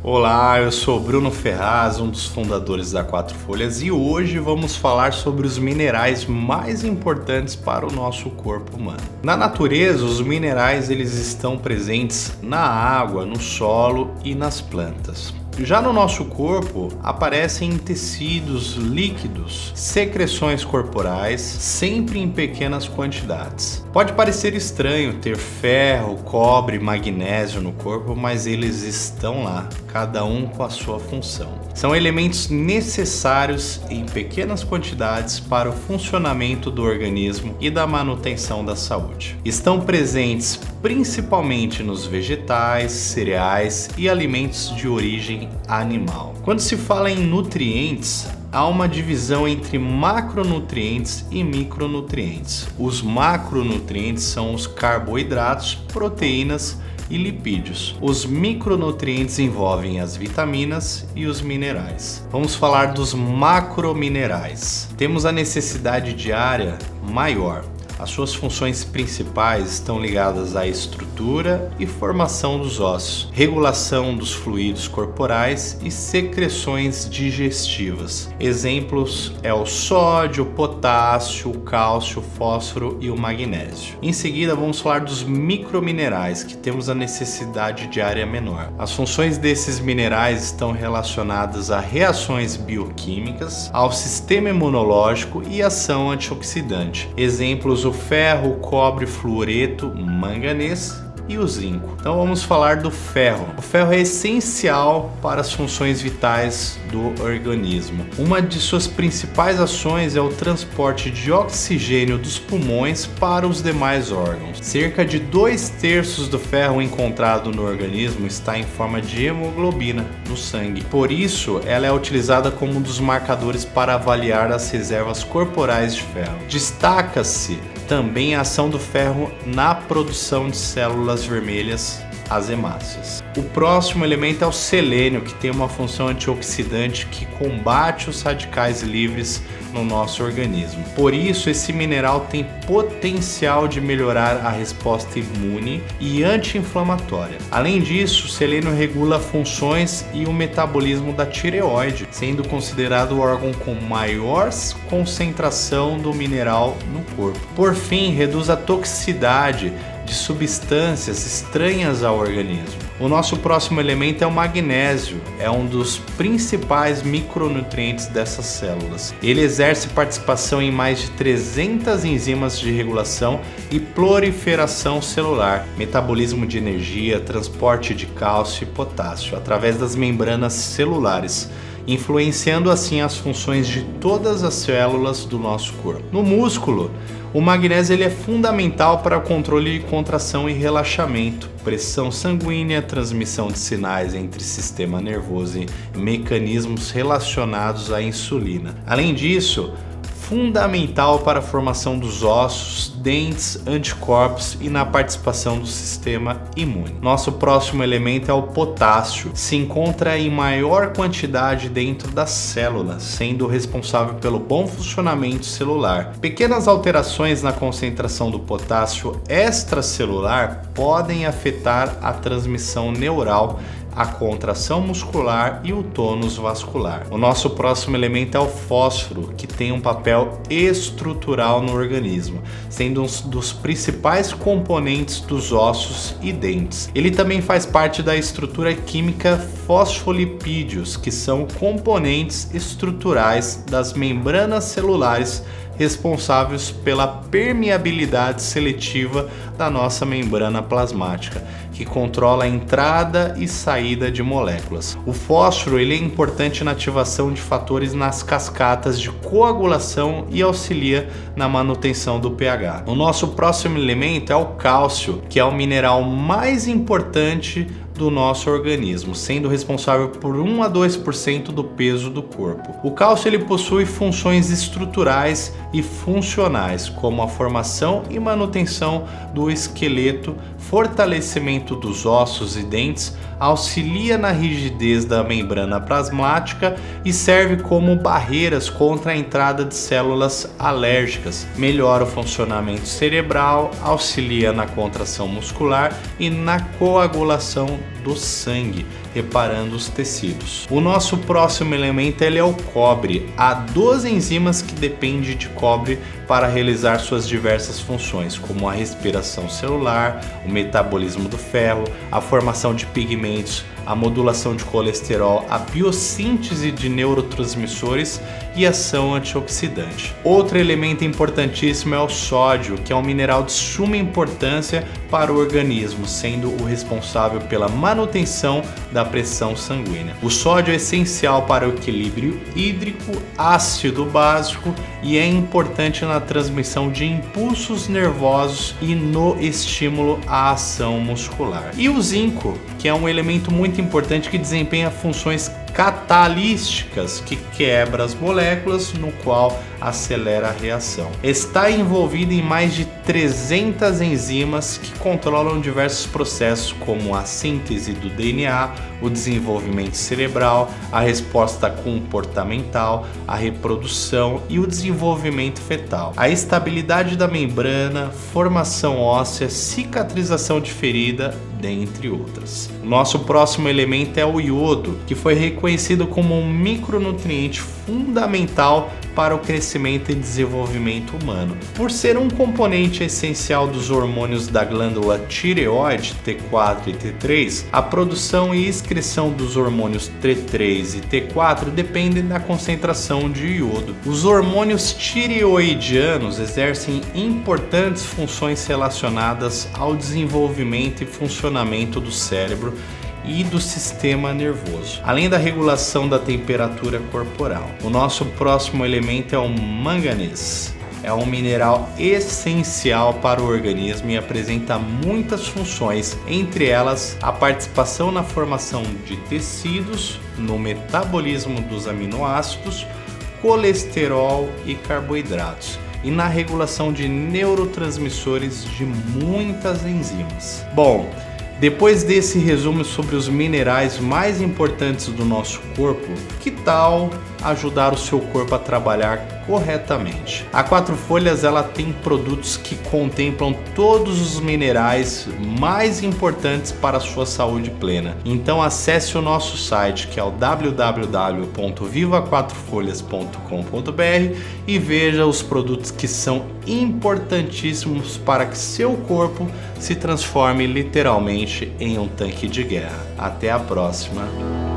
Olá, eu sou Bruno Ferraz, um dos fundadores da Quatro Folhas, e hoje vamos falar sobre os minerais mais importantes para o nosso corpo humano. Na natureza, os minerais eles estão presentes na água, no solo e nas plantas. Já no nosso corpo, aparecem em tecidos líquidos, secreções corporais, sempre em pequenas quantidades. Pode parecer estranho ter ferro, cobre, magnésio no corpo, mas eles estão lá, cada um com a sua função. São elementos necessários em pequenas quantidades para o funcionamento do organismo e da manutenção da saúde. Estão presentes principalmente nos vegetais, cereais e alimentos de origem animal. Quando se fala em nutrientes, há uma divisão entre macronutrientes e micronutrientes. Os macronutrientes são os carboidratos, proteínas e lipídios. Os micronutrientes envolvem as vitaminas e os minerais. Vamos falar dos macrominerais. Temos a necessidade diária maior. As suas funções principais estão ligadas à estrutura e formação dos ossos, regulação dos fluidos corporais e secreções digestivas. Exemplos é o sódio, o potássio, o cálcio, o fósforo e o magnésio. Em seguida, vamos falar dos microminerais, que temos a necessidade diária menor. As funções desses minerais estão relacionadas a reações bioquímicas, ao sistema imunológico e ação antioxidante. Exemplos: o ferro, o cobre, fluoreto, manganês e o zinco. Então vamos falar do ferro. O ferro é essencial para as funções vitais do organismo. Uma de suas principais ações é o transporte de oxigênio dos pulmões para os demais órgãos. Cerca de 2/3 do ferro encontrado no organismo está em forma de hemoglobina no sangue. Por isso, ela é utilizada como um dos marcadores para avaliar as reservas corporais de ferro. Destaca-se também a ação do ferro na produção de células vermelhas, as hemácias. O próximo elemento é o selênio, que tem uma função antioxidante que combate os radicais livres no nosso organismo. Por isso, esse mineral tem potencial de melhorar a resposta imune e anti-inflamatória. Além disso, o selênio regula funções e o metabolismo da tireoide, sendo considerado o órgão com maior concentração do mineral no corpo. Por fim, reduz a toxicidade de substâncias estranhas ao organismo. O nosso próximo elemento é o magnésio, é um dos principais micronutrientes dessas células. Ele exerce participação em mais de 300 enzimas de regulação e proliferação celular, metabolismo de energia, transporte de cálcio e potássio através das membranas celulares, influenciando assim as funções de todas as células do nosso corpo. No músculo, o magnésio ele é fundamental para o controle de contração e relaxamento, pressão sanguínea, transmissão de sinais entre sistema nervoso e mecanismos relacionados à insulina. Além disso, fundamental para a formação dos ossos, dentes, anticorpos e na participação do sistema imune. Nosso próximo elemento é o potássio. Se encontra em maior quantidade dentro das células, sendo responsável pelo bom funcionamento celular. Pequenas alterações na concentração do potássio extracelular podem afetar a transmissão neural, a contração muscular e o tônus vascular. O nosso próximo elemento é o fósforo, que tem um papel estrutural no organismo, sendo um dos principais componentes dos ossos e dentes. Ele também faz parte da estrutura química fosfolipídios, que são componentes estruturais das membranas celulares responsáveis pela permeabilidade seletiva da nossa membrana plasmática, que controla a entrada e saída de moléculas. O fósforo ele é importante na ativação de fatores nas cascatas de coagulação e auxilia na manutenção do pH. O nosso próximo elemento é o cálcio, que é o mineral mais importante do nosso organismo, sendo responsável por 1 a 2% do peso do corpo. O cálcio ele possui funções estruturais e funcionais, como a formação e manutenção do esqueleto, fortalecimento dos ossos e dentes, auxilia na rigidez da membrana plasmática e serve como barreiras contra a entrada de células alérgicas, melhora o funcionamento cerebral, auxilia na contração muscular e na coagulação do sangue, reparando os tecidos. O nosso próximo elemento ele é o cobre. Há 12 enzimas que dependem de cobre para realizar suas diversas funções, como a respiração celular, o metabolismo do ferro, a formação de pigmentos, a modulação de colesterol, a biossíntese de neurotransmissores e ação antioxidante. Outro elemento importantíssimo é o sódio, que é um mineral de suma importância para o organismo, sendo o responsável pela manutenção da pressão sanguínea. O sódio é essencial para o equilíbrio hídrico, ácido básico e é importante na transmissão de impulsos nervosos e no estímulo à ação muscular. E o zinco, que é um elemento muito importante que desempenha funções catalíticas, que quebra as moléculas, no qual acelera a reação. Está envolvido em mais de 300 enzimas que controlam diversos processos como a síntese do DNA, o desenvolvimento cerebral, a resposta comportamental, a reprodução e o desenvolvimento fetal, a estabilidade da membrana, formação óssea, cicatrização de ferida, dentre outras. O nosso próximo elemento é o iodo, que foi reconhecido como um micronutriente fundamental para o crescimento e desenvolvimento humano. Por ser um componente essencial dos hormônios da glândula tireoide, T4 e T3, a produção e excreção dos hormônios T3 e T4 dependem da concentração de iodo. Os hormônios tireoidianos exercem importantes funções relacionadas ao desenvolvimento e funcionamento do cérebro e do sistema nervoso, além da regulação da temperatura corporal. O nosso próximo elemento é o manganês. É um mineral essencial para o organismo e apresenta muitas funções, entre elas a participação na formação de tecidos, no metabolismo dos aminoácidos, colesterol e carboidratos, e na regulação de neurotransmissores de muitas enzimas. Bom, depois desse resumo sobre os minerais mais importantes do nosso corpo, que tal ajudar o seu corpo a trabalhar corretamente? A Quatro Folhas ela tem produtos que contemplam todos os minerais mais importantes para a sua saúde plena. Então acesse o nosso site, que é o www.vivaquatrofolhas.com.br, e veja os produtos que são importantíssimos para que seu corpo se transforme literalmente em um tanque de guerra. Até a próxima!